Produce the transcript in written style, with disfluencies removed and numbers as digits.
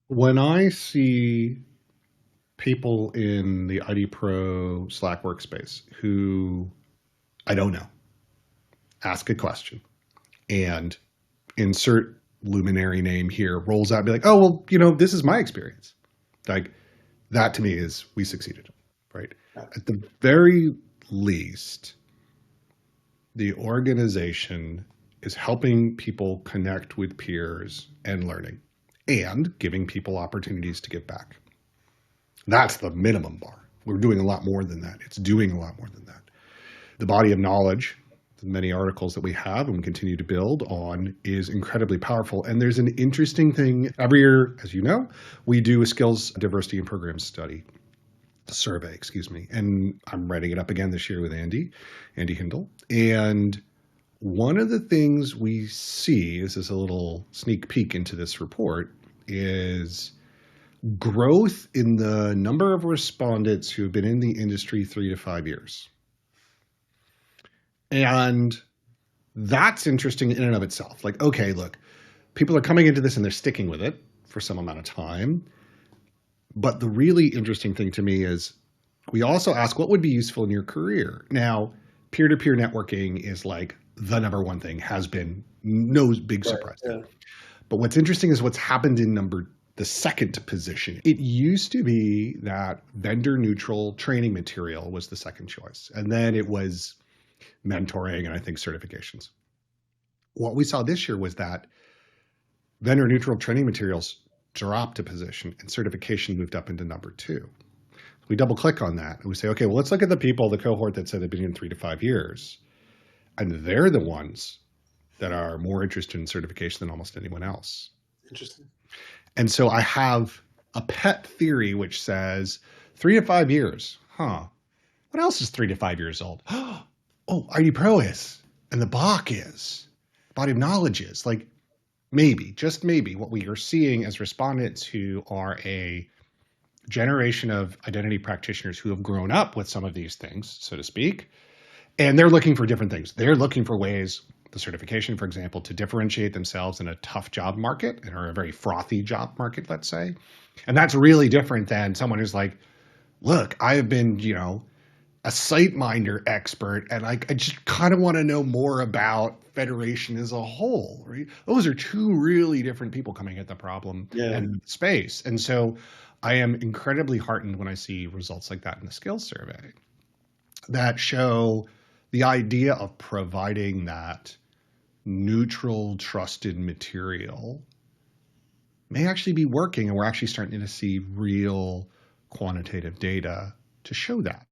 When I see people in the Idpro Slack workspace who I don't know ask a question and insert luminary name here rolls out and be like, oh, well, this is my experience. Like that to me is we succeeded, right? At the very least, the organization is helping people connect with peers and learning and giving people opportunities to give back. That's the minimum bar. We're doing a lot more than that. It's doing a lot more than that. The body of knowledge, the many articles that we have and we continue to build on is incredibly powerful. And there's an interesting thing every year, as you know, we do a skills diversity and programs survey, and I'm writing it up again this year with Andy Hindle. And one of the things we see, this is a little sneak peek into this report, is growth in the number of respondents who have been in the industry 3 to 5 years. And that's interesting in and of itself. Like, okay, look, people are coming into this and they're sticking with it for some amount of time. But the really interesting thing to me is we also ask what would be useful in your career. Now, peer-to-peer networking is like the number one thing, has been, no big surprise. Right, yeah. But what's interesting is what's happened in the second position. It used to be that vendor-neutral training material was the second choice. And then it was mentoring and I think certifications. What we saw this year was that vendor-neutral training materials dropped a position and certification moved up into number 2. We double click on that and we say, okay, well, let's look at the cohort that said they've been in 3 to 5 years. And they're the ones that are more interested in certification than almost anyone else. Interesting. And so I have a pet theory which says 3 to 5 years. What else is 3 to 5 years old? Oh, Idpro is. And the BOK is. Body of knowledge is. Like, maybe, just maybe, what we are seeing as respondents who are a generation of identity practitioners who have grown up with some of these things, so to speak, and they're looking for different things. They're looking for ways, the certification, for example, to differentiate themselves in a tough job market or a very frothy job market, let's say. And that's really different than someone who's like, look, I have been, a SiteMinder expert, and I just kind of want to know more about federation as a whole, right? Those are two really different people coming at the problem and space. And so I am incredibly heartened when I see results like that in the skills survey that show the idea of providing that neutral, trusted material may actually be working, and we're actually starting to see real quantitative data to show that.